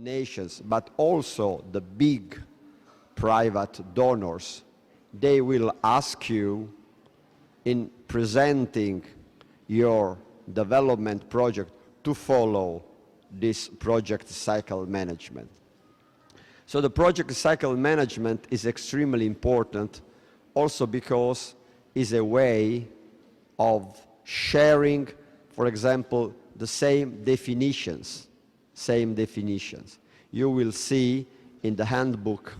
nations, but also the big private donors, they will ask you in presenting your development project to follow this project cycle management. So the project cycle management is extremely important also because it's a way of sharing, for example, the same definitions. You will see in the handbook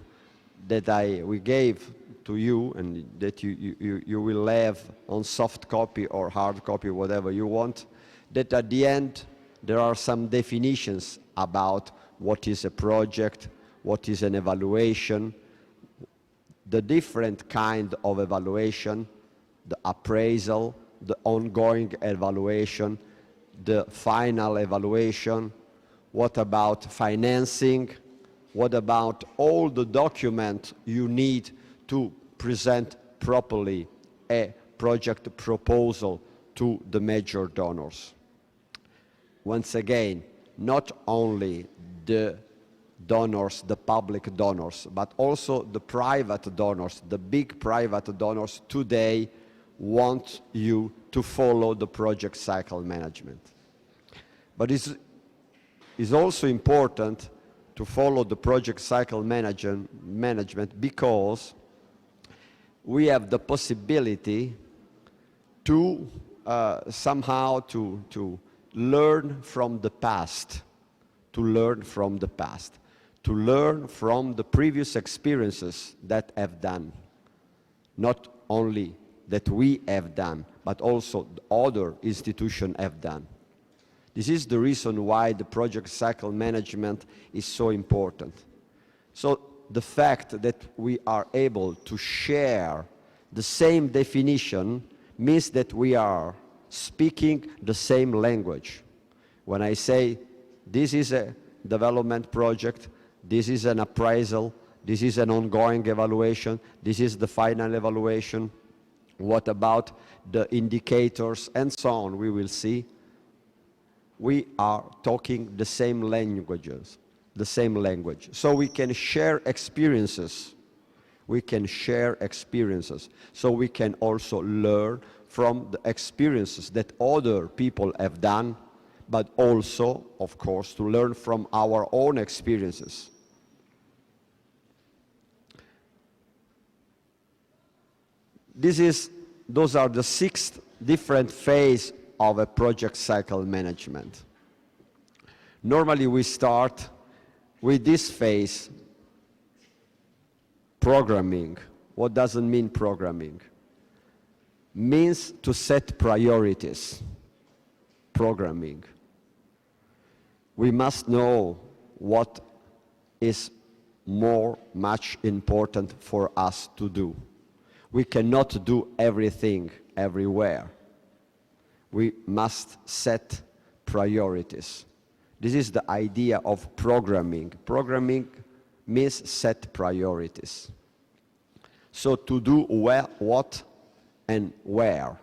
that we gave to you and that you will have on soft copy or hard copy, whatever you want, that at the end there are some definitions about what is a project, what is an evaluation, the different kind of evaluation, the appraisal, the ongoing evaluation, the final evaluation, what about financing, what about all the documents you need to present properly a project proposal to the major donors. Once again, not only the donors, the public donors, but also the private donors, the big private donors today want you to follow the project cycle management. But it's also important to follow the project cycle management because we have the possibility to somehow to learn from the past, to learn from the previous experiences that have done, not only that we have done, but also the other institutions have done. This is the reason why the project cycle management is so important. So the fact that we are able to share the same definition means that we are speaking the same language. When I say this is a development project, this is an appraisal, this is an ongoing evaluation, this is the final evaluation, what about the indicators, and so on, we will see. We are talking the same languages, the same language. So we can share experiences. So we can also learn from the experiences that other people have done, but also, of course, to learn from our own experiences. Those are the 6 different phases of a project cycle management. Normally we start with this phase, programming. What does it mean, programming? Means to set priorities. Programming. We must know what is much important for us to do. We cannot do everything everywhere. We must set priorities. This is the idea of programming. Programming means set priorities. So to do what and where.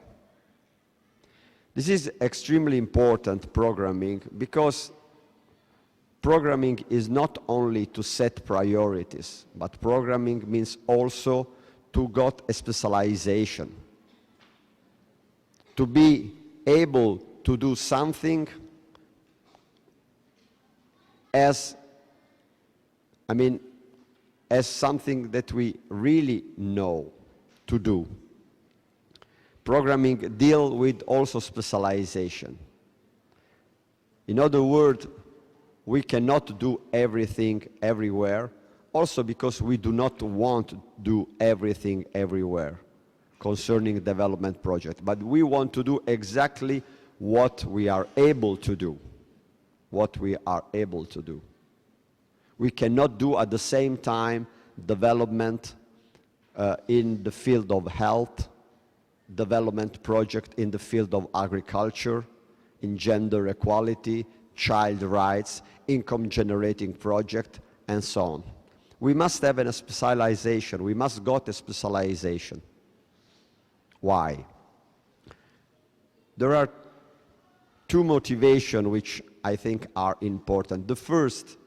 This is extremely important, programming, because programming is not only to set priorities, but programming means also to get a specialization. To be able to do something as something that we really know to do. Programming deals with also specialization. In other words, we cannot do everything everywhere, also because we do not want to do everything everywhere concerning development project, but we want to do exactly what we are able to do. We cannot do at the same time development in the field of health, development project in the field of agriculture, in gender equality, child rights, income generating project, and so on. We must have a specialization. We must get a specialization. Why? There are 2 motivations which I think are important. The first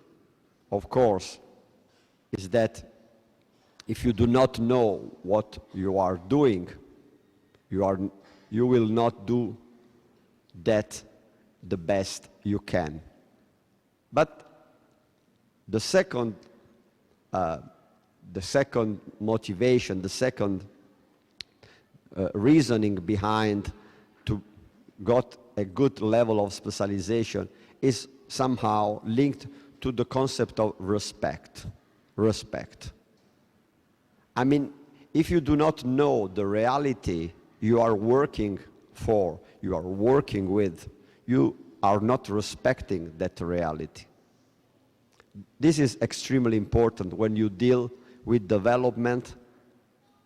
of course, is that if you do not know what you are doing, you will not do that the best you can. But the second motivation, the second reasoning behind to got a good level of specialization is somehow linked to the concept of respect. Respect. I mean, if you do not know the reality you are working for, you are working with, you are not respecting that reality. This is extremely important when you deal with development,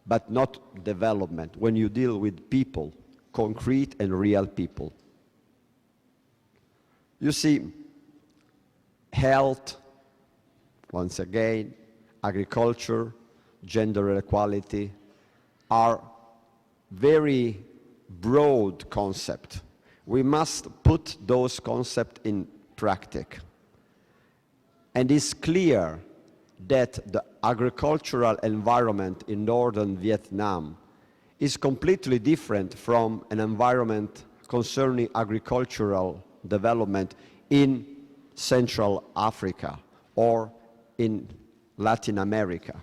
but not development, when you deal with people, concrete and real people. You see, health, once again, agriculture, gender equality are very broad concepts. We must put those concepts in practice. And it's clear that the agricultural environment in northern Vietnam is completely different from an environment concerning agricultural development in Central Africa or in Latin America.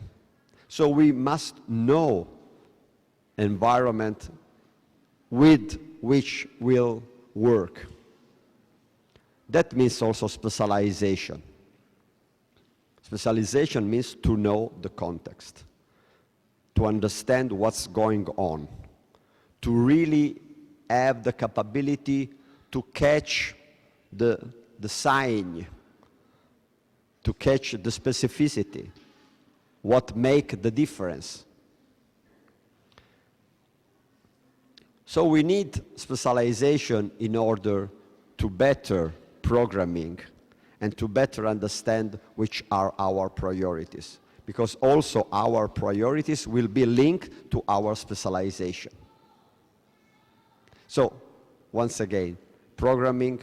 So we must know environment with which we'll work. That means also specialization. Specialization means to know the context, to understand what's going on, to really have the capability to catch the sign, to catch the specificity, what make the difference. So we need specialization in order to better programming and to better understand which are our priorities, because also our priorities will be linked to our specialization. So, once again, programming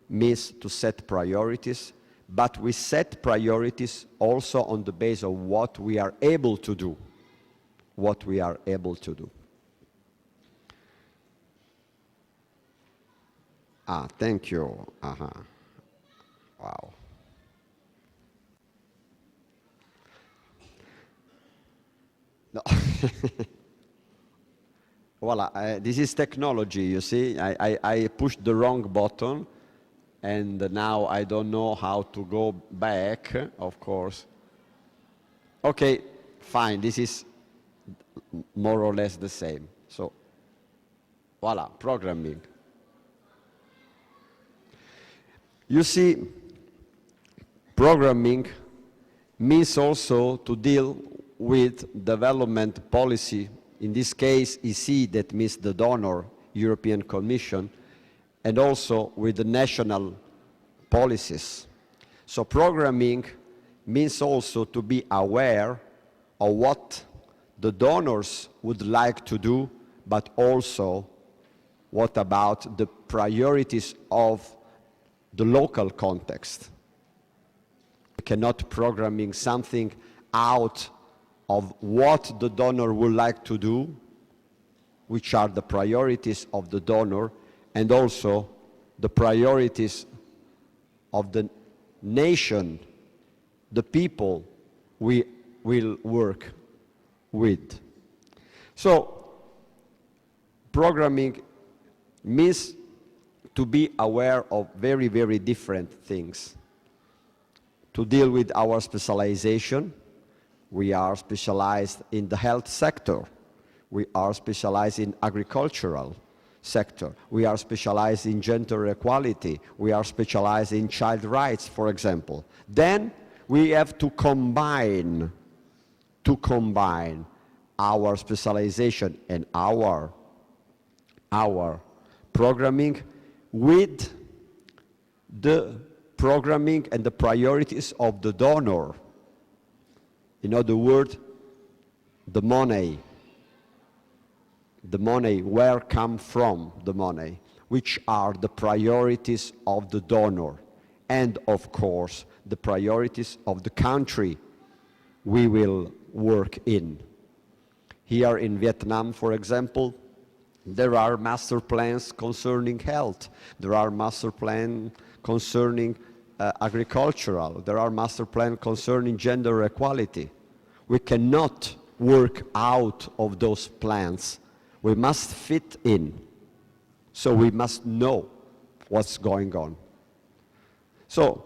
means to set priorities, but we set priorities also on the basis of what we are able to do. What we are able to do. Thank you. Wow. No. Voila, this is technology, you see. I pushed the wrong button, and now I don't know how to go back, of course. Okay, fine, this is more or less the same. So, voila, programming. You see, programming means also to deal with development policy. In this case, EC, that means the donor, European Commission, and also with the national policies. So programming means also to be aware of what the donors would like to do, but also what about the priorities of the local context. We cannot programming something out of what the donor would like to do, which are the priorities of the donor, and also the priorities of the nation, the people we will work with. So, programming means to be aware of very, very different things. To deal with our specialization, we are specialized in the health sector. We are specialized in agricultural sector. We are specialized in gender equality. We are specialized in child rights, for example. Then we have to combine our specialization and our programming with the programming and the priorities of the donor. In other words, the money, where come from the money, which are the priorities of the donor, and of course, the priorities of the country we will work in. Here in Vietnam, for example, there are master plans concerning health. There are master plans concerning agricultural. There are master plans concerning gender equality. We cannot work out of those plans. We must fit in. So we must know what's going on. So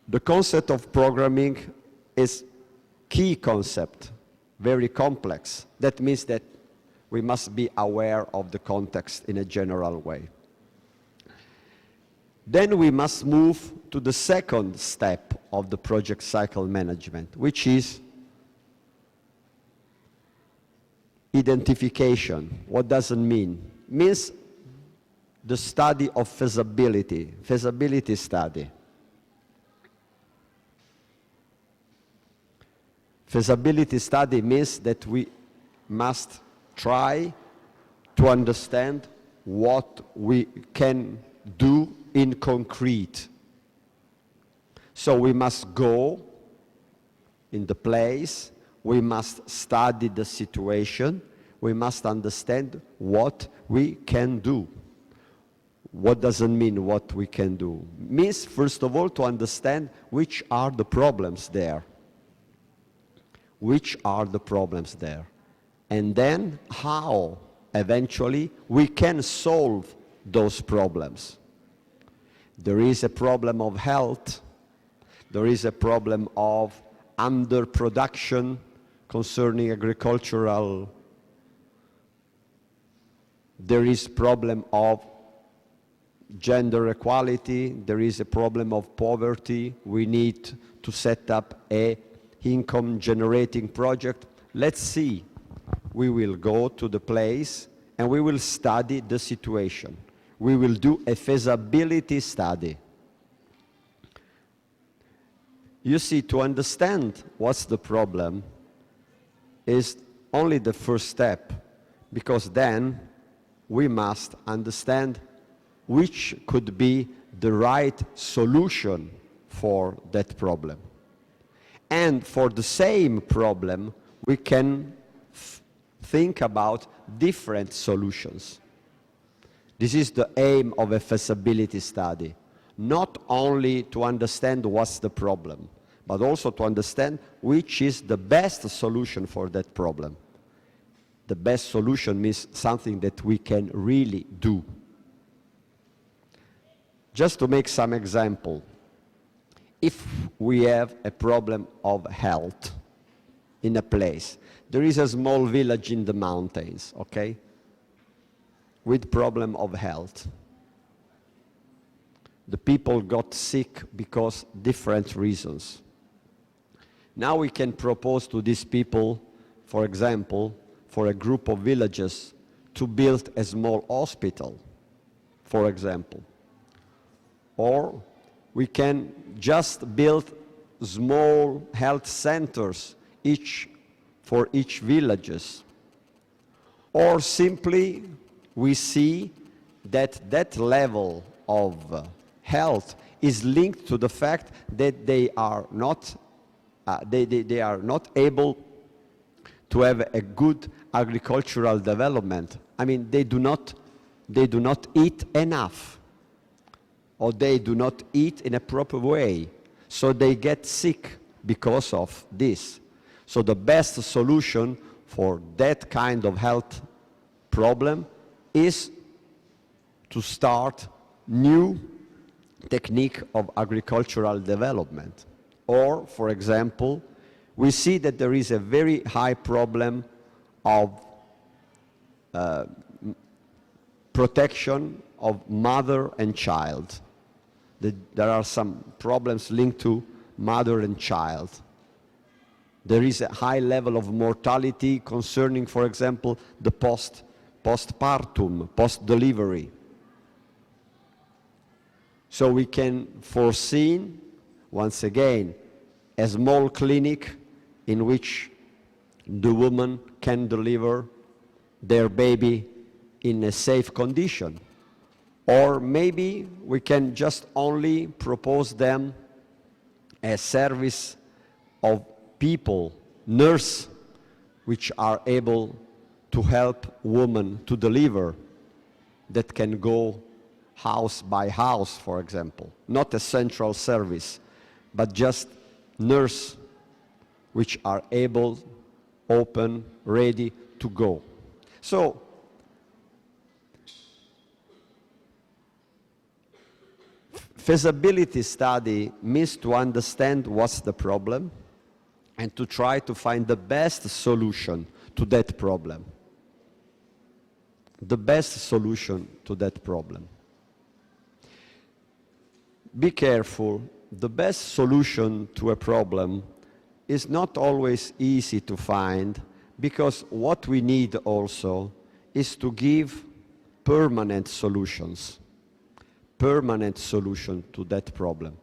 the concept of programming is key concept, very complex. That means that we must be aware of the context in a general way. Then we must move to the second step of the project cycle management, which is identification. What does it mean? It means the study of feasibility study. Feasibility study means that we must try to understand what we can do in concrete. So we must go in the place, we must study the situation, we must understand what we can do. What does it mean, what we can do? It means, first of all, to understand which are the problems there. Which are the problems there? And then how, eventually, we can solve those problems. There is a problem of health. There is a problem of underproduction concerning agricultural. There is problem of gender equality. There is a problem of poverty. We need to set up a income generating project. Let's see. We will go to the place and we will study the situation. We will do a feasibility study. You see, to understand what's the problem is only the first step, because then we must understand which could be the right solution for that problem. And for the same problem, we can think about different solutions. This is the aim of a feasibility study. Not only to understand what's the problem, but also to understand which is the best solution for that problem. The best solution means something that we can really do. Just to make some example, if we have a problem of health in a place, there is a small village in the mountains, okay, with problem of health. The people got sick because different reasons. Now we can propose to these people, for example, for a group of villages, to build a small hospital, for example. Or we can just build small health centers, for each villages. Or simply we see that that level of health is linked to the fact that they are not able to have a good agricultural development. I mean, they do not eat enough, or they do not eat in a proper way, so they get sick because of this. So the best solution for that kind of health problem is to start new technique of agricultural development. Or, for example, we see that there is a very high problem of protection of mother and child. There are some problems linked to mother and child. There is a high level of mortality concerning, for example, the postpartum, post-delivery. So we can foresee, once again, a small clinic in which the woman can deliver their baby in a safe condition. Or maybe we can just only propose them a service of people, nurse, which are able to help women to deliver, that can go house by house, for example. Not a central service, but just nurse, which are able, open, ready to go. So, feasibility study means to understand what's the problem and to try to find the best solution to that problem. The best solution to that problem. Be careful, the best solution to a problem is not always easy to find, because what we need also is to give permanent solutions. Permanent solution to that problem.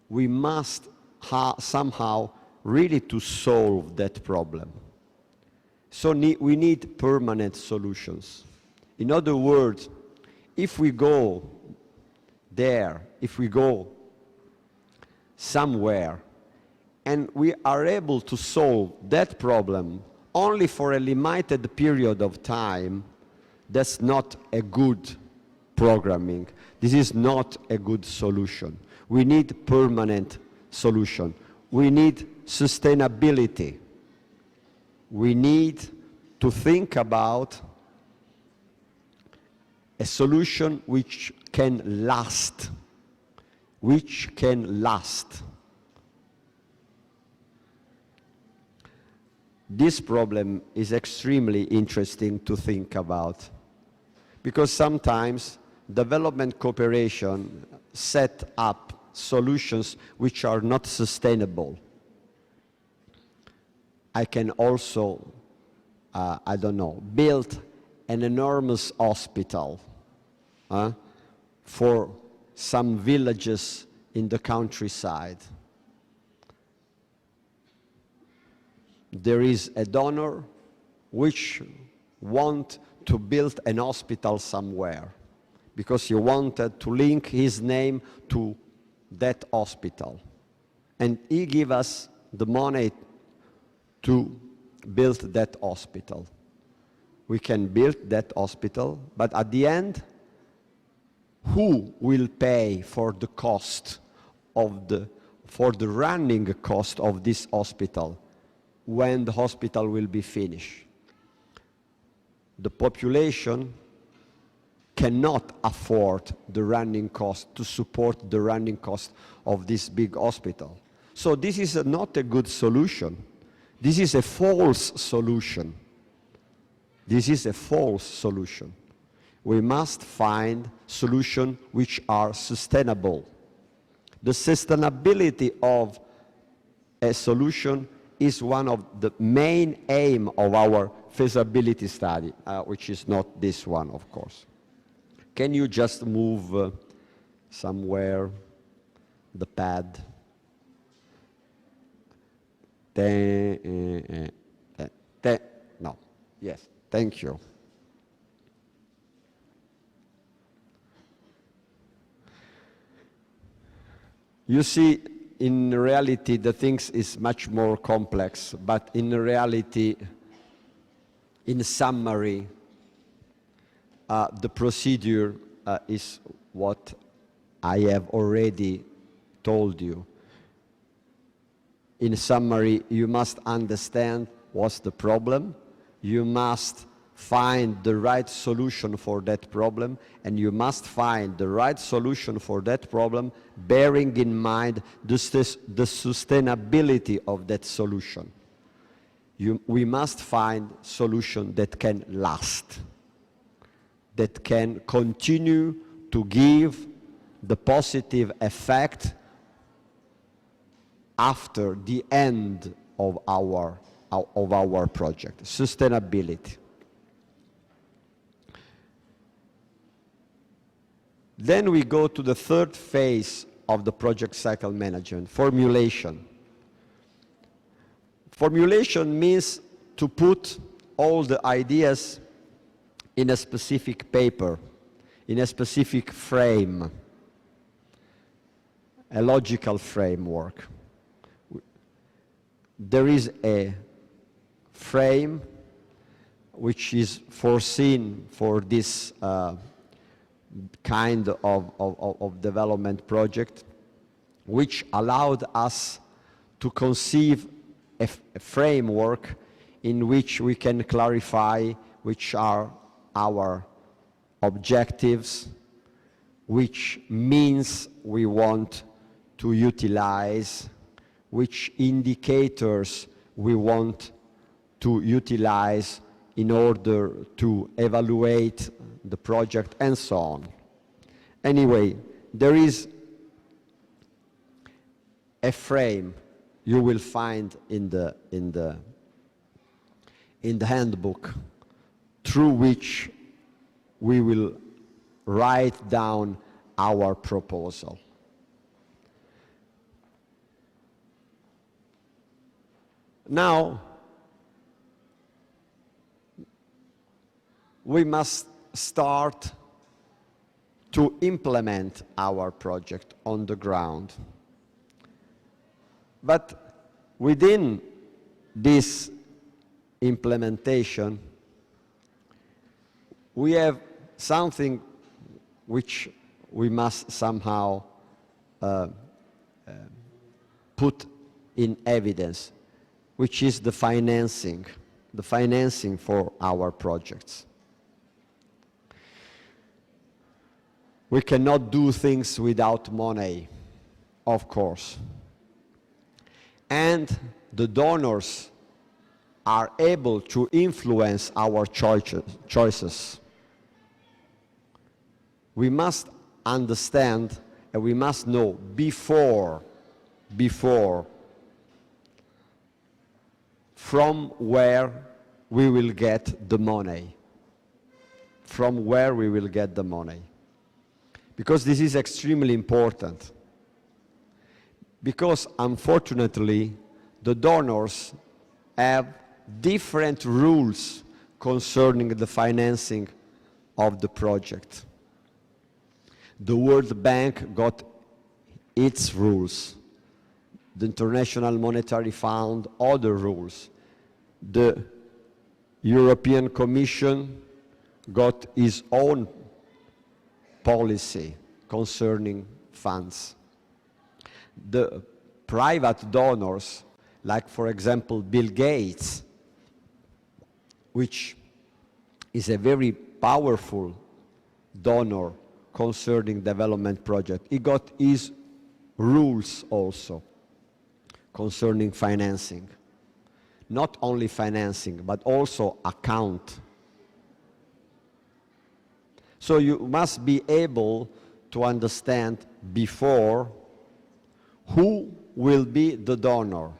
We must somehow really to solve that problem. So we need permanent solutions. In other words, if we go there, if we go somewhere, and we are able to solve that problem only for a limited period of time, that's not a good programming. This is not a good solution. We need permanent solution. We need sustainability. We need to think about a solution which can last. Which can last. This problem is extremely interesting to think about, because sometimes development cooperation set up solutions which are not sustainable. I can also, I don't know, build an enormous hospital for some villages in the countryside. There is a donor which wants to build an hospital somewhere because he wanted to link his name to that hospital. And he gave us the money to build that hospital. We can build that hospital, but at the end, who will pay for the cost of for the running cost of this hospital when the hospital will be finished? The population cannot afford the running cost to support the running cost of this big hospital. So this is not a good solution. This is a false solution. This is a false solution. We must find solutions which are sustainable. The sustainability of a solution is one of the main aims of our feasibility study, which is not this one, of course. Can you just move somewhere the pad? No, yes, thank you. You see, in reality, the things is much more complex, but in reality, in summary, the procedure is what I have already told you. In summary, you must understand what's the problem, you must find the right solution for that problem, and you must find the right solution for that problem bearing in mind the sustainability of that solution. We must find solution that can last, that can continue to give the positive effect after the end of our project. Sustainability. Then we go to the third phase of the project cycle management, formulation. Formulation means to put all the ideas in a specific paper, in a specific frame, a logical framework. there is a frame which is foreseen for this kind of development project, which allowed us to conceive a framework in which we can clarify which are our objectives, which means we want to utilize, which indicators we want to utilize in order to evaluate the project, and so on. Anyway, there is a frame you will find in the handbook through which we will write down our proposal. Now, we must start to implement our project on the ground. But within this implementation, we have something which we must somehow put in evidence, which is the financing for our projects. We cannot do things without money, of course. And the donors are able to influence our choices. We must understand and we must know before from where we will get the money. From where we will get the money. Because this is extremely important. Because unfortunately, the donors have different rules concerning the financing of the project. The World Bank got its rules. The International Monetary Fund, other rules. The European Commission got its own policy concerning funds. The private donors, like for example Bill Gates, which is a very powerful donor concerning development project, he got his rules also concerning financing. Not only financing, but also account. So you must be able to understand before who will be the donor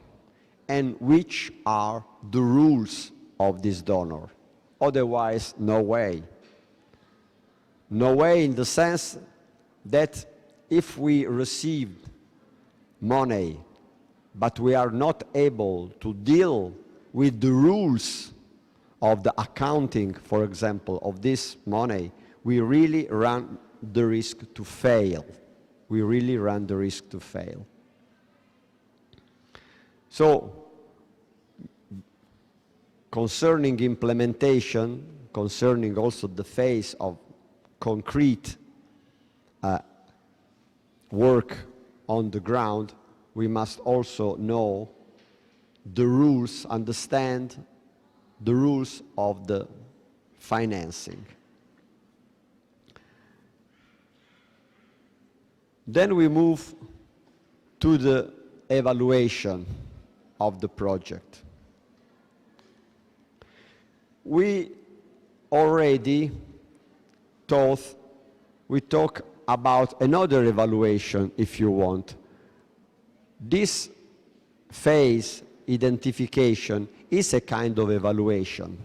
and which are the rules of this donor. Otherwise, no way. No way in the sense that if we receive money, but we are not able to deal with the rules of the accounting, for example, of this money, we really run the risk to fail. We really run the risk to fail. So, concerning implementation, concerning also the phase of concrete work on the ground, we must also know the rules, understand the rules of the financing. Then we move to the evaluation of the project. We already talk about another evaluation, if you want. This phase, identification, is a kind of evaluation.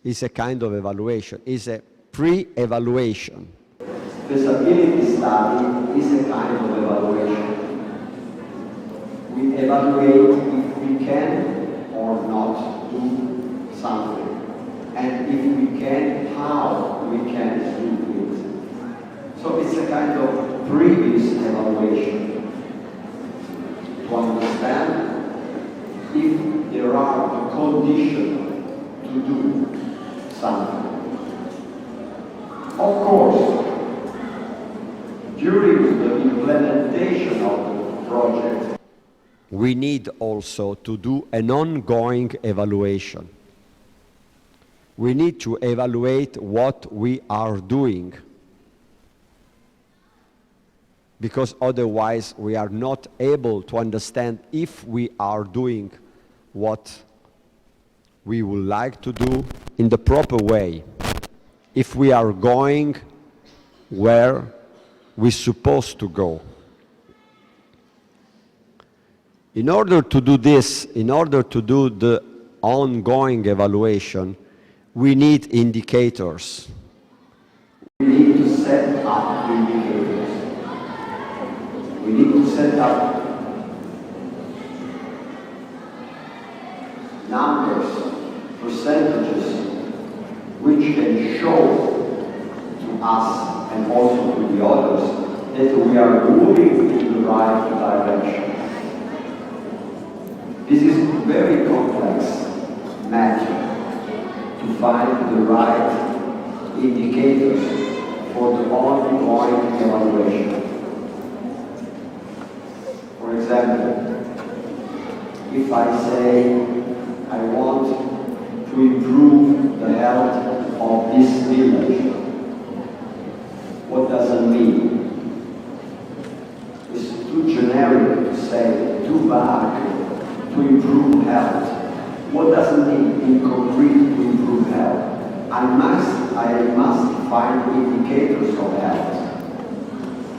Is a kind of evaluation, is a pre-evaluation. Feasibility study is a kind of evaluation. We evaluate if we can or not do something. And if we can, how we can do it. So it's a kind of previous evaluation to understand conditional to do something. Of course, during the implementation of the project, we need also to do an ongoing evaluation. We need to evaluate what we are doing, because otherwise we are not able to understand if we are doing what we would like to do in the proper way, if we are going where we're supposed to go. In order to do this, in order to do the ongoing evaluation, we need indicators. we need to set up indicators. We need to set up numbers, percentages, which can show to us and also to the others that we are moving in the right direction. This is a very complex matter to find the right indicators for the ongoing evaluation. For example, if I say I want to improve the health of this village, what does it mean? It's too generic to say, too vague, to improve health. What does it mean in concrete to improve health? I must find indicators of health.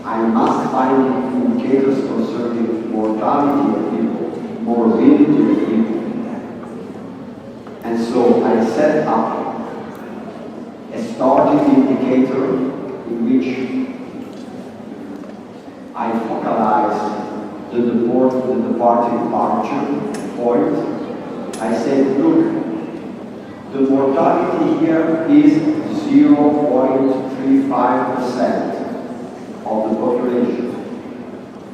I must find indicators concerning mortality of people, morbidity of people. And so I set up a starting indicator in which I focalize the departure point. I say, look, the mortality here is 0.35% of the population.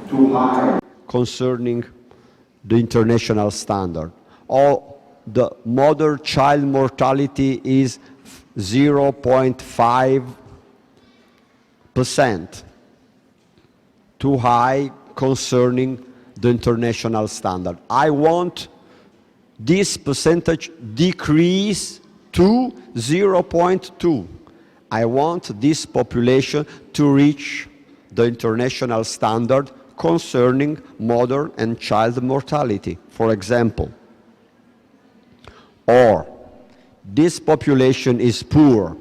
Too high. Concerning the international standard. Or the mother-child mortality is 0.5%. Too high concerning the international standard. I want this percentage decrease to 0.2. I want this population to reach the international standard concerning mother and child mortality, for example. Or, this population is poor.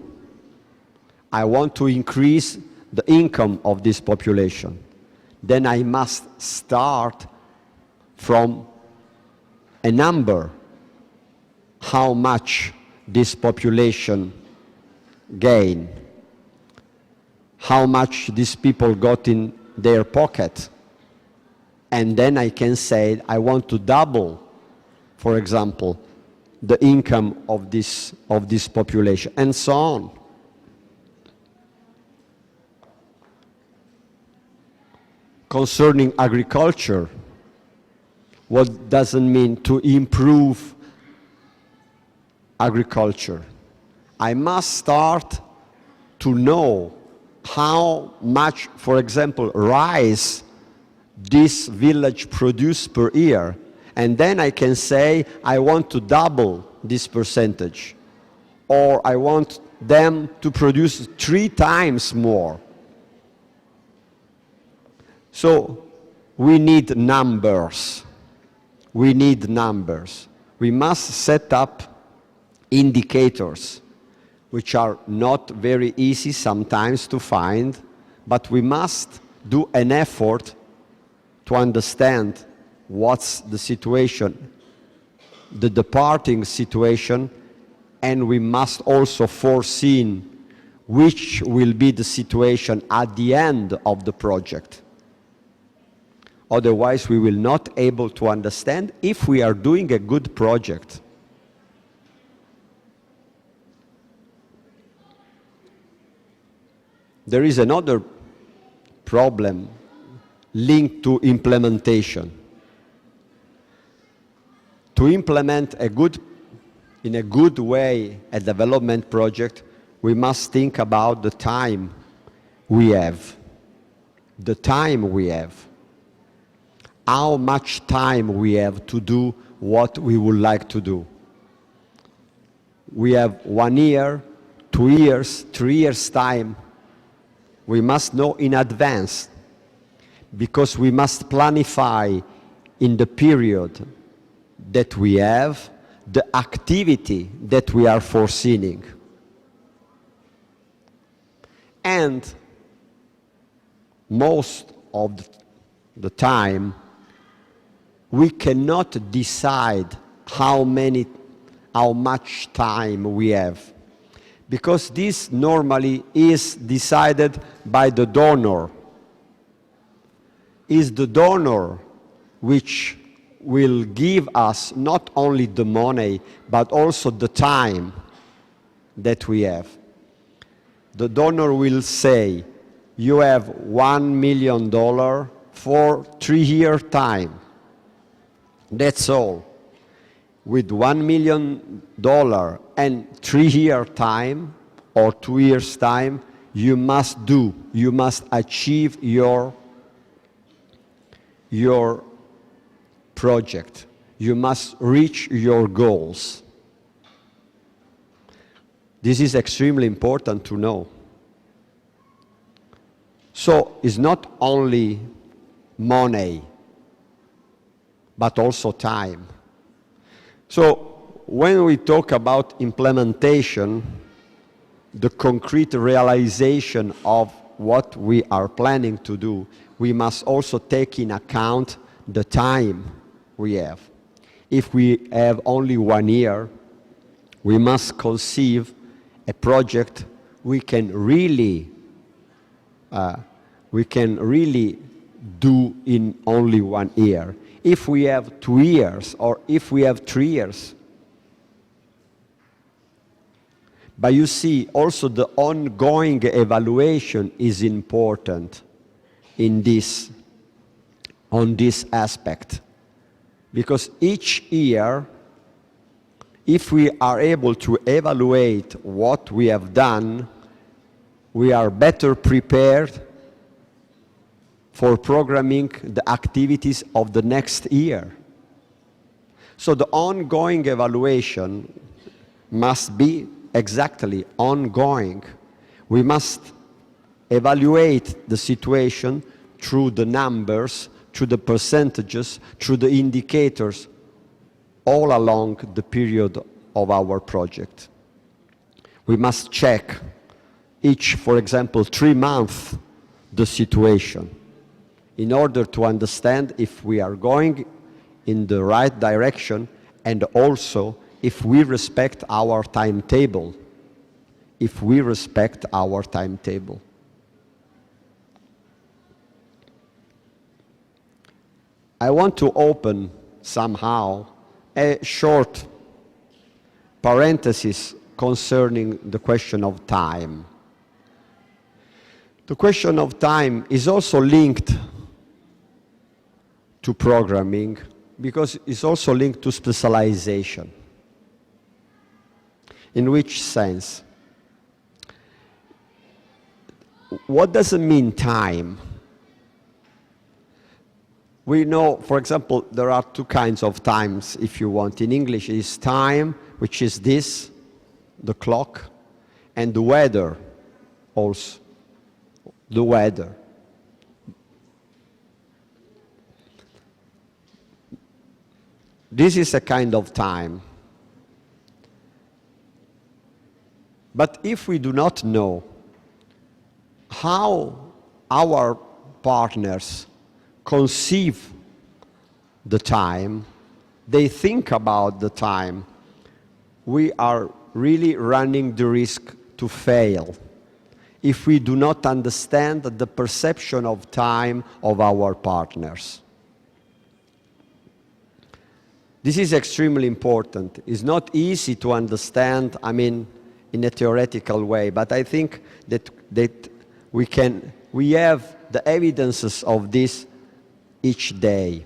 I want to increase the income of this population. Then I must start from a number, how much this population gain, how much these people got in their pocket. And then I can say, I want to double, for example, the income of this population, and so on. Concerning agriculture, what does it mean to improve agriculture? I must start to know how much, for example, rice this village produces per year, and then I can say I want to double this percentage, or I want them to produce 3 times more. So we need numbers. We need numbers. We must set up indicators, which are not very easy sometimes to find, but we must do an effort to understand what's the situation, the departing situation, and we must also foresee which will be the situation at the end of the project. Otherwise, we will not be able to understand if we are doing a good project. There is another problem linked to implementation. To implement a good in a good way a development project, we must think about the time we have. The time we have. How much time we have to do what we would like to do. We have 1 year, 2 years, 3 years time. We must know in advance, because we must planify in the period that we have the activity that we are foreseeing. And most of the time, we cannot decide how much time we have, because this normally is decided by the donor. Is the donor which will give us not only the money, but also the time that we have. The donor will say, you have $1 million for 3 year time. That's all. With $1 million and 3 year time, or 2 years time, you must achieve your project. You must reach your goals. This is extremely important to know. So it's not only money, but also time. So when we talk about implementation, the concrete realization of what we are planning to do, we must also take in account the time we have. If we have only 1 year, we must conceive a project we can really do in only 1 year. If we have 2 years, or if we have 3 years. But you see, also the ongoing evaluation is important on this aspect. Because each year, if we are able to evaluate what we have done, we are better prepared for programming the activities of the next year. So the ongoing evaluation must be exactly ongoing. We must evaluate the situation through the numbers, through the percentages, through the indicators, all along the period of our project. We must check each, for example, 3 months, the situation, in order to understand if we are going in the right direction, and also if we respect our timetable. If we respect our timetable. I want to open somehow a short parenthesis concerning the question of time. The question of time is also linked to programming, because it's also linked to specialization. In which sense? What does it mean, time? We know, for example, there are 2 kinds of times, if you want. In English, is time, which is this, the clock, and the weather also. The weather. This is a kind of time. But if we do not know how our partners conceive the time, they think about the time, we are really running the risk to fail if we do not understand the perception of time of our partners. This is extremely important. It's not easy to understand, in a theoretical way, but I think that we have the evidences of this each day.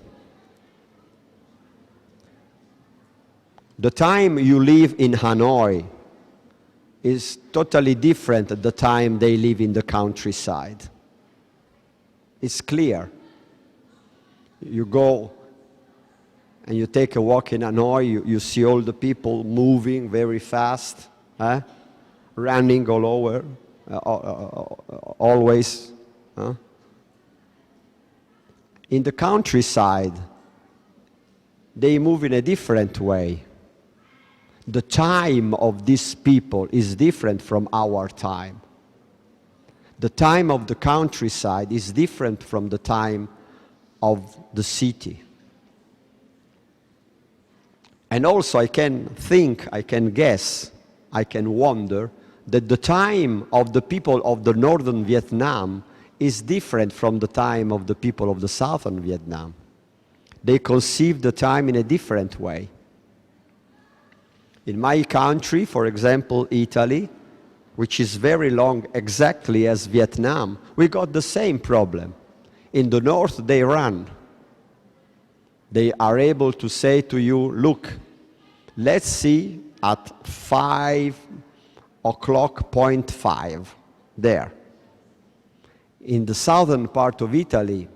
The time you live in Hanoi is totally different at the time they live in the countryside. It's clear. You go and you take a walk in Hanoi, you see all the people moving very fast, running all over, always. In the countryside, they move in a different way. The time of these people is different from our time. The time of the countryside is different from the time of the city. And also I can think, I can guess, I can wonder that the time of the people of the northern Vietnam is different from the time of the people of the southern Vietnam. They conceive the time in a different way. In my country, for example, Italy, which is very long exactly as Vietnam, we got the same problem. In the north, they run. They are able to say to you, look, let's see at 5 o'clock, 5, there. In the southern part of Italy,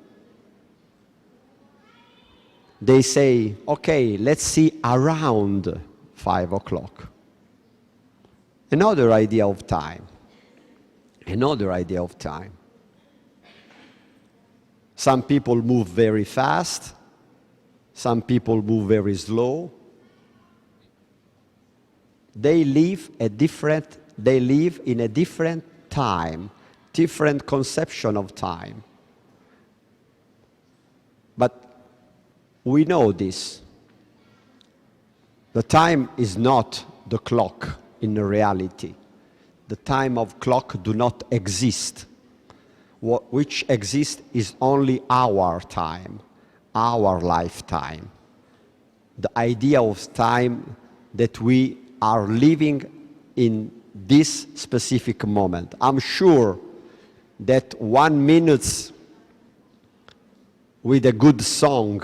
they say, okay, let's see around 5 o'clock. Another idea of time. Another idea of time. Some people move very fast. Some people move very slow. They live in a different time, different conception of time. But we know this. The time is not the clock in reality. The time of clock do not exist. What which exists is only our time, our lifetime. The idea of time that we are living in this specific moment. I'm sure that 1 minute with a good song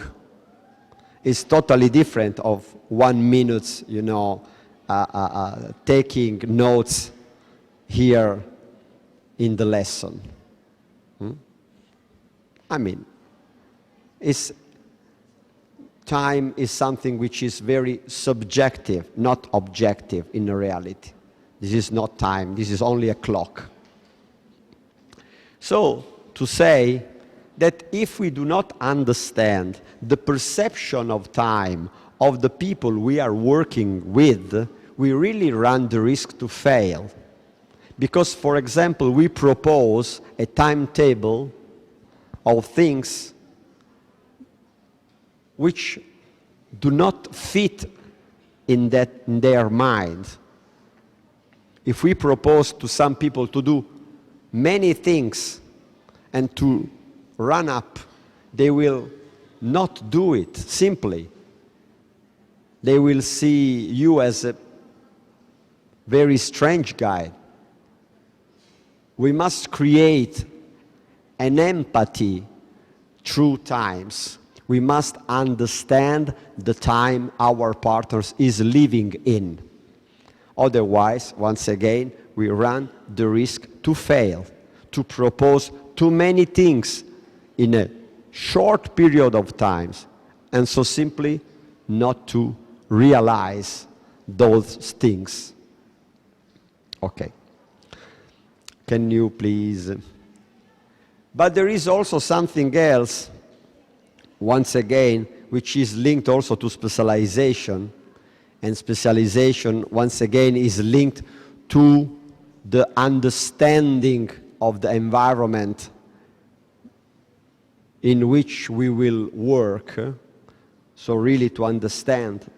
is totally different of 1 minute, taking notes here in the lesson. I mean, time is something which is very subjective, not objective in reality. This is not time, this is only a clock. So, to say that if we do not understand the perception of time of the people we are working with, we really run the risk to fail. Because, for example, we propose a timetable of things which do not fit in their mind. If we propose to some people to do many things and to run up, they will not do it simply. They will see you as a very strange guy. We must create an empathy through times. We must understand the time our partners is living in. Otherwise, once again, we run the risk to fail, to propose too many things in a short period of time, and so simply not to realize those things. Okay. Can you please? But there is also something else, once again, which is linked also to specialization. And specialization, once again, is linked to the understanding of the environment in which we will work. So really to understand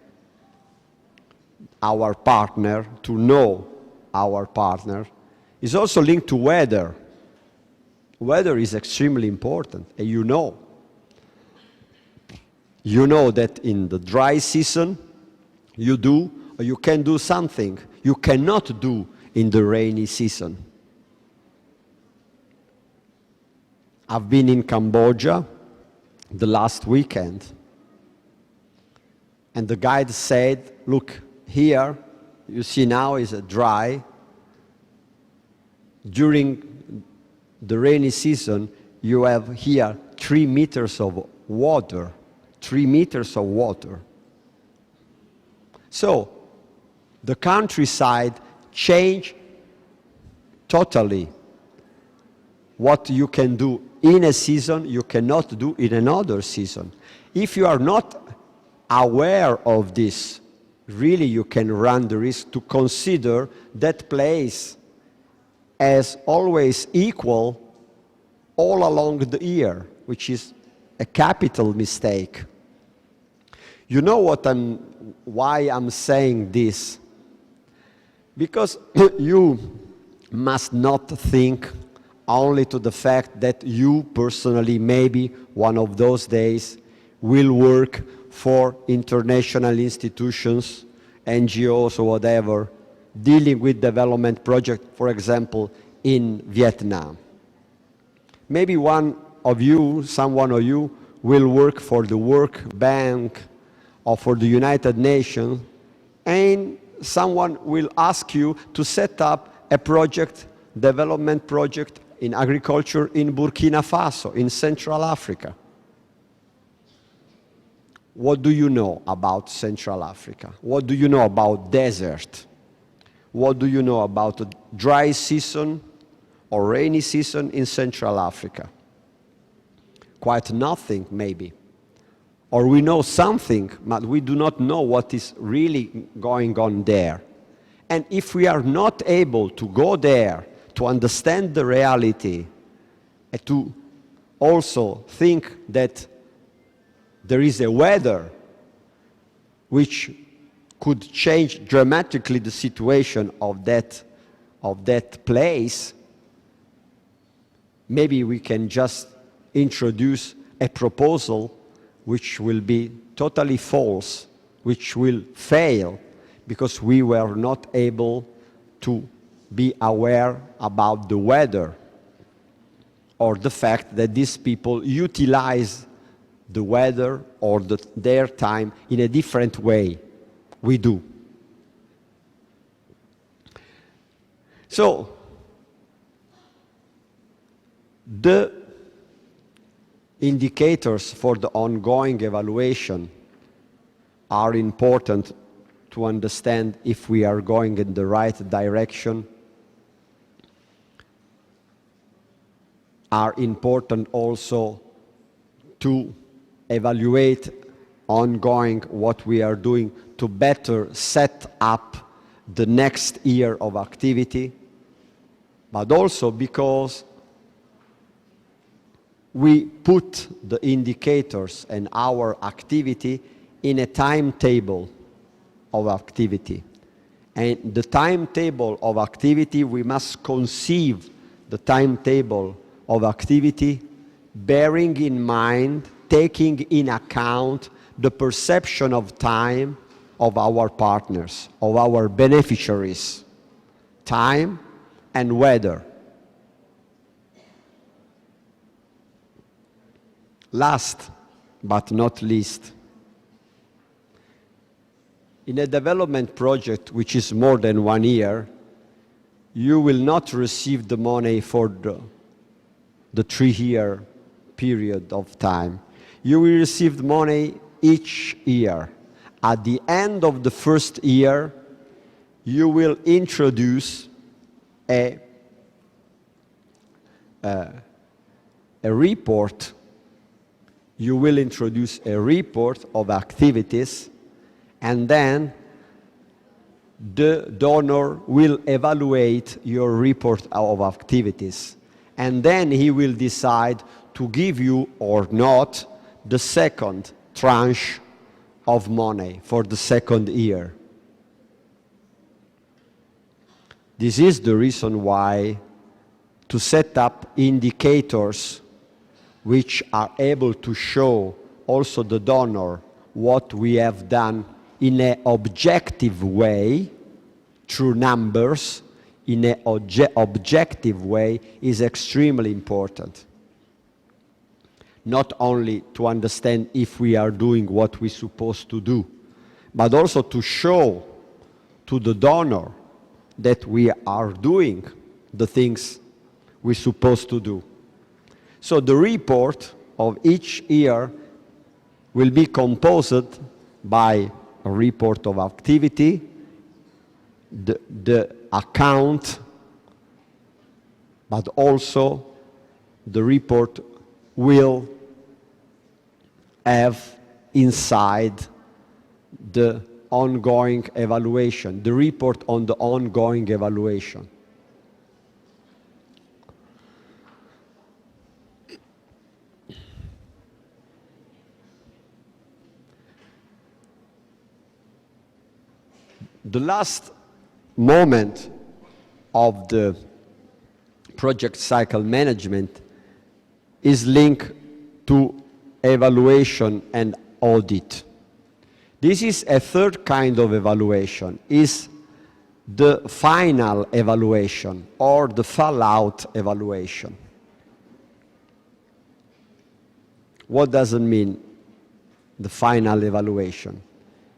our partner, to know our partner, is also linked to weather. Weather is extremely important, and you know that in the dry season, you do, or you can do something you cannot do in the rainy season. I've been in Cambodia the last weekend. And the guide said, look, here, you see now is dry. During the rainy season, you have here 3 meters of water. 3 meters of water. So, the countryside changed totally. What you can do in a season, you cannot do in another season. If you are not aware of this, really you can run the risk to consider that place as always equal all along the year, which is a capital mistake. You know why I'm saying this? Because you must not think only to the fact that you personally, maybe one of those days, will work for international institutions, NGOs or whatever, dealing with development projects, for example, in Vietnam. Maybe someone of you will work for the World Bank or for the United Nations, and someone will ask you to set up a project, development project in agriculture in Burkina Faso, in Central Africa. What do you know about Central Africa? What do you know about desert? What do you know about a dry season or rainy season in Central Africa? Quite nothing, maybe. Or we know something, but we do not know what is really going on there. And if we are not able to go there to understand the reality, and to also think that there is a weather which could change dramatically the situation of that place, maybe we can just introduce a proposal which will be totally false, which will fail, because we were not able to be aware about the weather, or the fact that these people utilize the weather or their time in a different way. We do. So, the indicators for the ongoing evaluation are important to understand if we are going in the right direction, are important also to evaluate ongoing what we are doing to better set up the next year of activity, but also because we put the indicators and our activity in a timetable of activity. And the timetable of activity, we must conceive the timetable of activity bearing in mind, taking in account the perception of time of our partners, of our beneficiaries, time and weather. Last but not least, in a development project which is more than 1 year, you will not receive the money for the 3-year period of time. You will receive money each year. At the end of the first year, you will introduce a report. You will introduce a report of activities, and then the donor will evaluate your report of activities. And then he will decide to give you or not the second tranche of money for the second year. This is the reason why to set up indicators which are able to show also the donor what we have done in an objective way, through numbers, in an objective way, is extremely important. Not only to understand if we are doing what we're supposed to do, but also to show to the donor that we are doing the things we're supposed to do. So the report of each year will be composed by a report of activity, the account, but also the report will have inside the ongoing evaluation, the report on the ongoing evaluation. The last moment of the project cycle management is linked to evaluation and audit. This is a third kind of evaluation, is the final evaluation or the fallout evaluation. What does it mean, the final evaluation?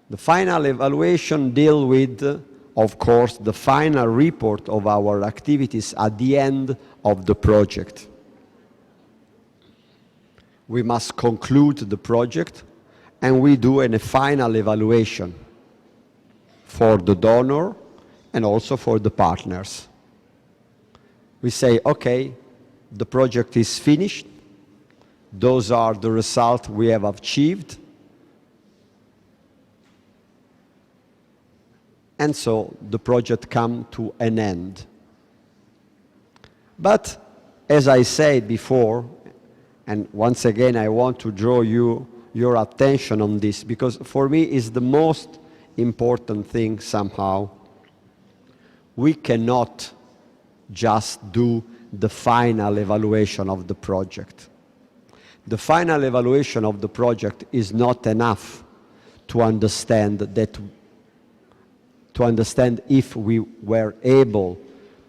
The final evaluation deals with, of course, the final report of our activities at the end of the project. We must conclude the project and we do a final evaluation for the donor and also for the partners. We say, okay, the project is finished. Those are the results we have achieved. And so the project comes to an end. But as I said before, and once again I want to draw your attention on this, because for me it's the most important thing somehow. We cannot just do the final evaluation of the project. The final evaluation of the project is not enough to understand if we were able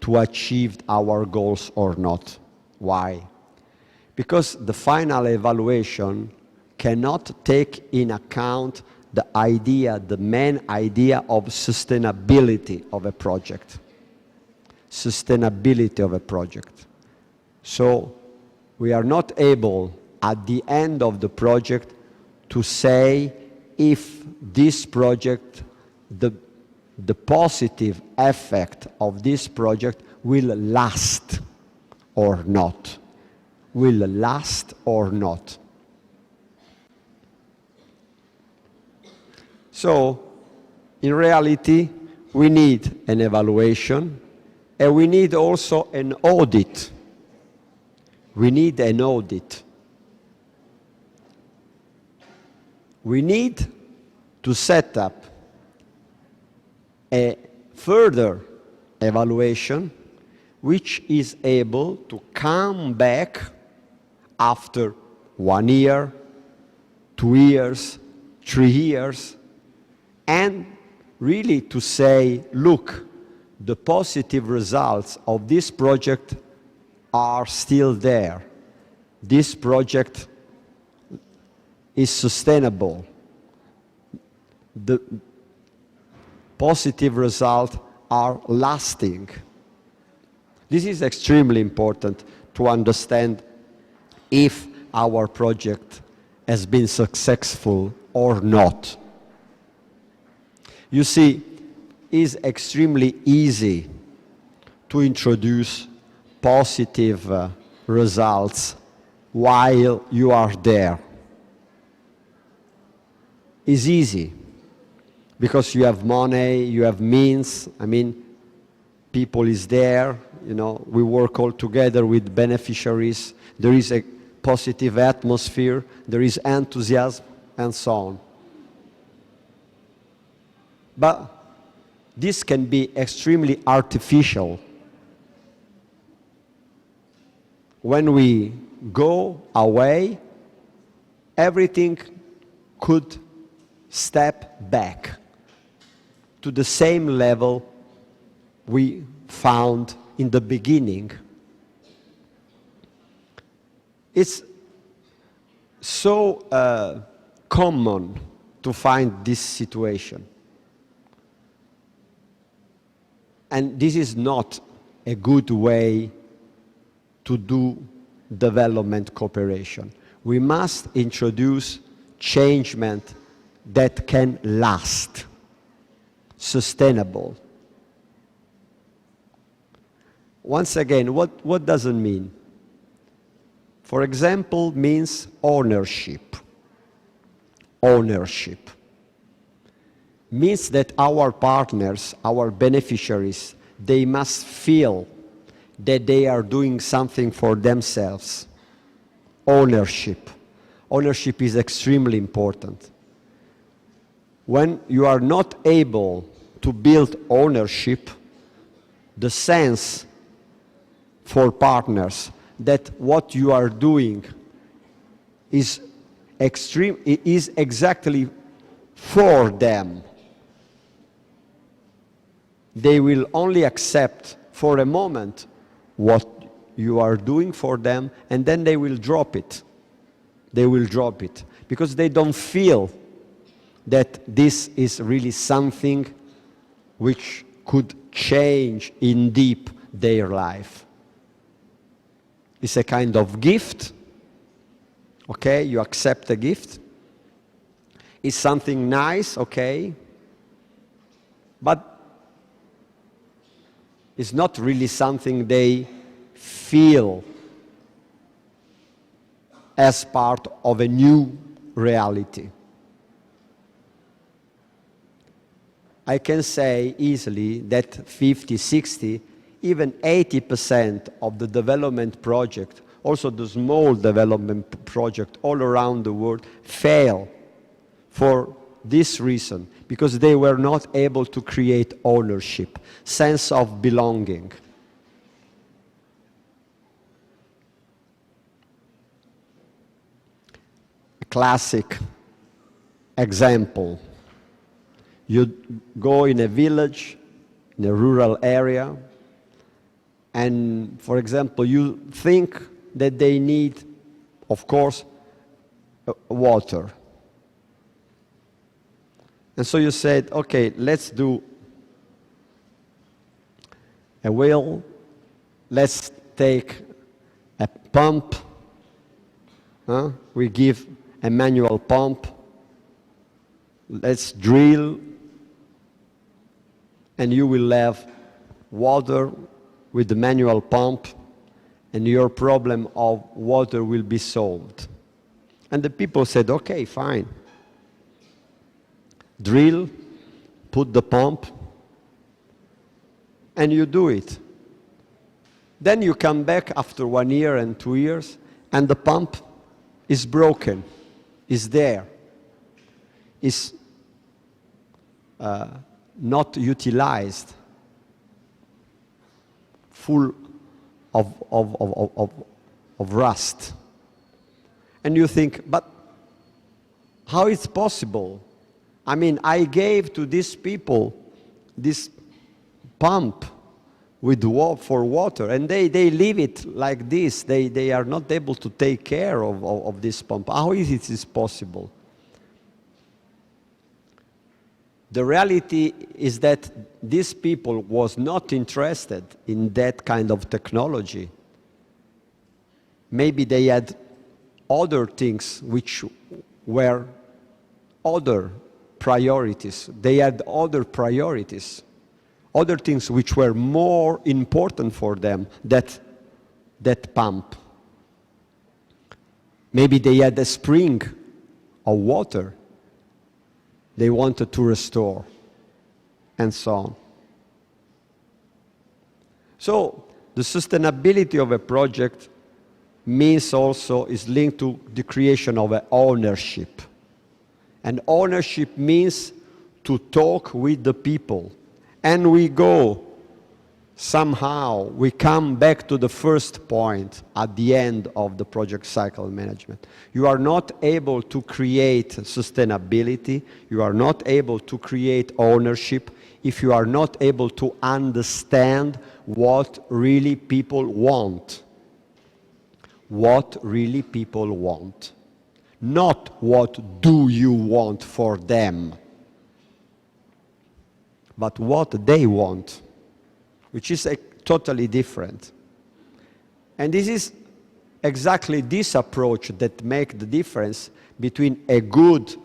to achieve our goals or not. Why? Because the final evaluation cannot take in account the main idea of sustainability of a project. Sustainability of a project. So we are not able at the end of the project to say if this project, the positive effect of this project will last or not. Will last or not. So, in reality, we need an evaluation and we need also an audit. We need an audit. We need to set up a further evaluation which is able to come back after 1 year, 2 years, 3 years, and really to say, look, the positive results of this project are still there. This project is sustainable. The positive results are lasting. This is extremely important to understand if our project has been successful or not. You see, it's extremely easy to introduce positive results while you are there. It's easy because you have money, you have means. I mean, people is there, you know, we work all together with beneficiaries. There is a positive atmosphere, there is enthusiasm, and so on. But this can be extremely artificial. When we go away, everything could step back to the same level we found in the beginning. It's so common to find this situation. And this is not a good way to do development cooperation. We must introduce changement that can last, sustainable. Once again, what does it mean? For example, means ownership. Ownership means that our partners, our beneficiaries, they must feel that they are doing something for themselves. Ownership. Ownership is extremely important. When you are not able to build ownership, the sense for partners that what you are doing is exactly for them. They will only accept for a moment what you are doing for them, and then they will drop it. They will drop it because they don't feel that this is really something which could change in deep their life. It's a kind of gift. Okay, you accept a gift. It's something nice, okay, but it's not really something they feel as part of a new reality. I can say easily that 50, 60, even 80% of the development project, also the small development project all around the world, fail for this reason, because they were not able to create ownership, sense of belonging. A classic example. You go in a village, in a rural area, and, for example, you think that they need, of course, water. And so you said, okay, let's do a well, let's take a pump, we give a manual pump, let's drill, and you will have water with the manual pump, and your problem of water will be solved. And the people said, okay, fine. Drill, put the pump, and you do it. Then you come back after 1 year and 2 years, and the pump is broken, is there, is not utilized, full of rust. And you think, but how is it possible? I mean, I gave to these people this pump with for water, and they leave it like this. They are not able to take care of this pump. How is it possible? The reality is that these people was not interested in that kind of technology. Maybe they had other things which were other priorities. They had other priorities, other things which were more important for them than that pump. Maybe they had a spring of water they wanted to restore, and so on. So the sustainability of a project means also is linked to the creation of an ownership. And ownership means to talk with the people. And we go, somehow, we come back to the first point at the end of the project cycle management. You are not able to create sustainability, you are not able to create ownership if you are not able to understand what really people want. What really people want. Not what do you want for them, but what they want, which is totally different. And this is exactly this approach that makes the difference between a good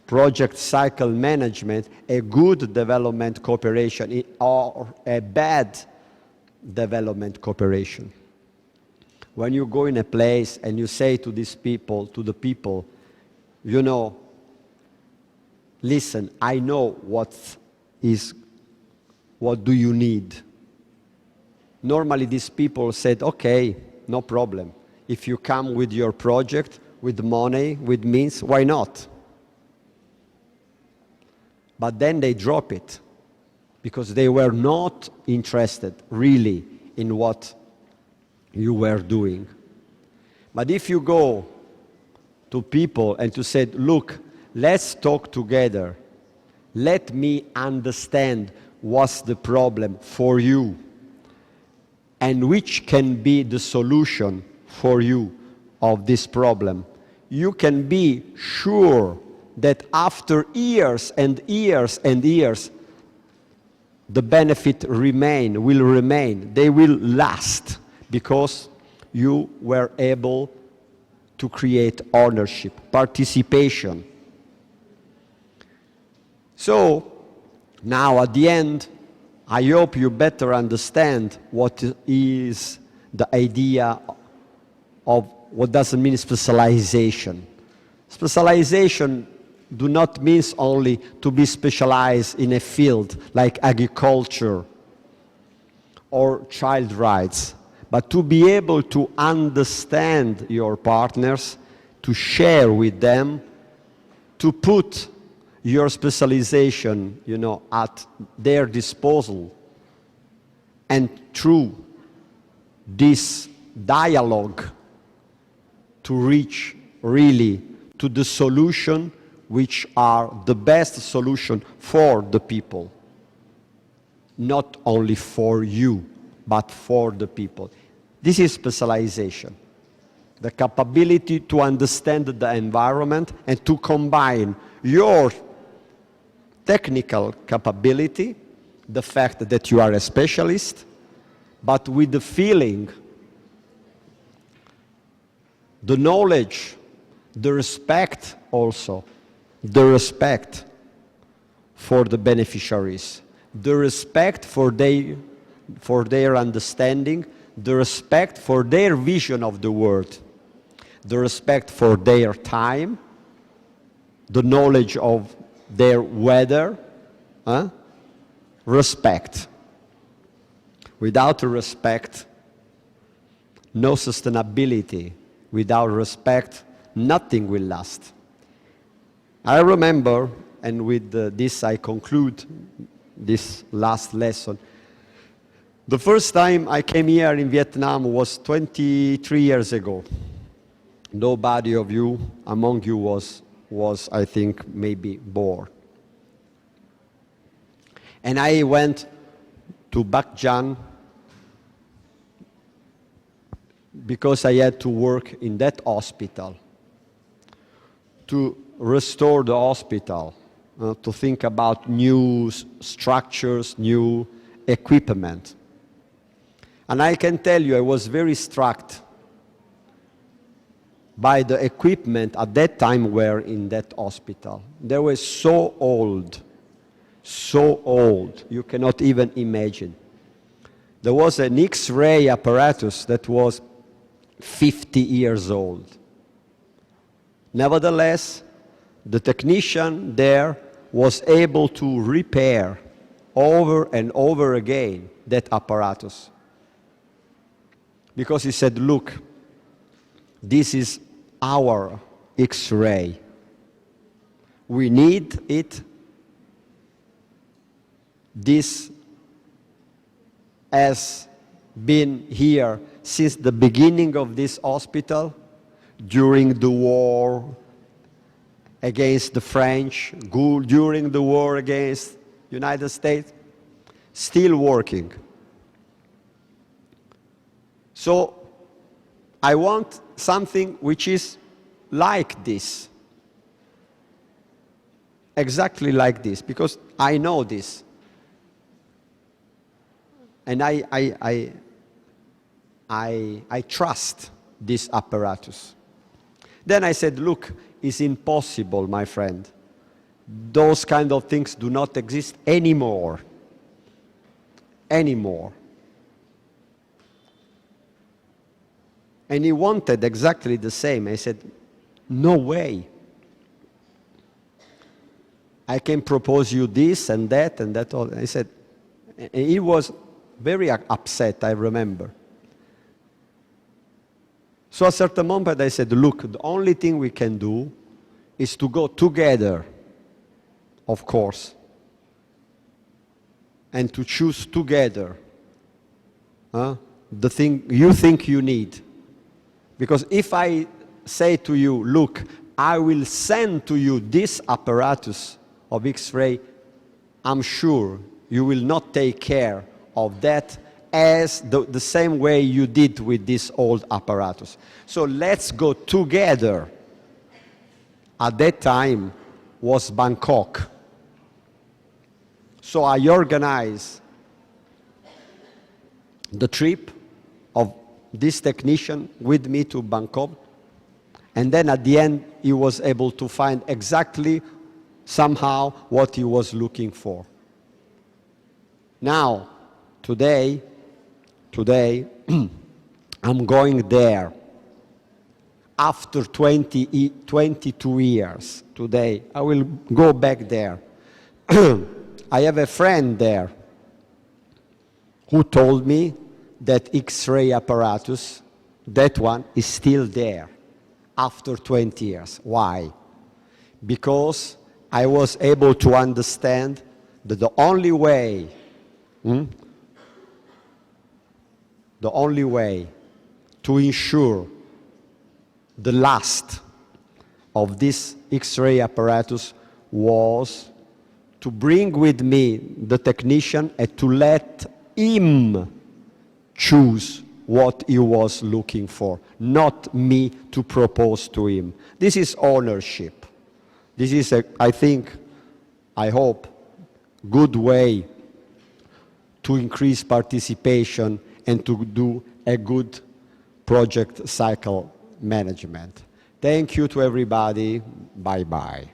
project cycle management, a good development cooperation, or a bad development cooperation. When you go in a place and you say to these people, to the people, you know, listen, I know what do you need? Normally these people said, okay, no problem. If you come with your project, with money, with means, why not? But then they drop it because they were not interested really in what you were doing. But if you go to people and to say, look, let's talk together. Let me understand what's the problem for you and which can be the solution for you of this problem. You can be sure that after years and years and years, the benefit will remain, they will last, because you were able to create ownership, participation. So, now at the end, I hope you better understand what is the idea of what does it mean specialization. Specialization do not mean only to be specialized in a field like agriculture or child rights, but to be able to understand your partners, to share with them, to put your specialization, at their disposal, and through this dialogue to reach really to the solution which are the best solution for the people. Not only for you, but for the people. This is specialization. The capability to understand the environment and to combine your technical capability, the fact that you are a specialist, but with the feeling, the knowledge, the respect also, the respect for the beneficiaries, the respect for their understanding, the respect for their vision of the world, the respect for their time, the knowledge of their weather, respect. Without respect, no sustainability. Without respect, nothing will last. I remember, and with this I conclude this last lesson, the first time I came here in Vietnam was 23 years ago. Nobody of you, among you was I think, maybe born. And I went to Bac Giang because I had to work in that hospital, to restore the hospital, to think about new structures, new equipment. And I can tell you, I was very struck by the equipment at that time were in that hospital. They were so old, you cannot even imagine. There was an X-ray apparatus that was 50 years old. Nevertheless, the technician there was able to repair over and over again that apparatus. Because he said, look, this is our X-ray. We need it. This has been here since the beginning of this hospital, during the war against the French, during the war against the United States, still working. So I want something which is like this. Exactly like this, because I know this. And I trust this apparatus. Then I said, look, it's impossible, my friend. Those kind of things do not exist anymore. Anymore. And he wanted exactly the same. I said, no way. I can propose you this and that and that all. I said, and he was very upset, I remember. So at a certain moment I said, look, the only thing we can do is to go together, of course, and to choose together the thing you think you need. Because if I say to you, look, I will send to you this apparatus of X-ray, I'm sure you will not take care of that as the same way you did with this old apparatus. So let's go together. At that time was Bangkok. So I organized the trip of this technician with me to Bangkok. And then at the end, he was able to find exactly somehow what he was looking for. Now, today, I'm going there. After 22 years, today, I will go back there. I have a friend there who told me that X-ray apparatus, that one, is still there after 20 years. Why? Because I was able to understand that the only way to ensure the last of this X-ray apparatus was to bring with me the technician and to let him choose what he was looking for, not me to propose to him. This is ownership. This is, I think, I hope, good way to increase participation and to do a good project cycle management. Thank you to everybody. Bye-bye.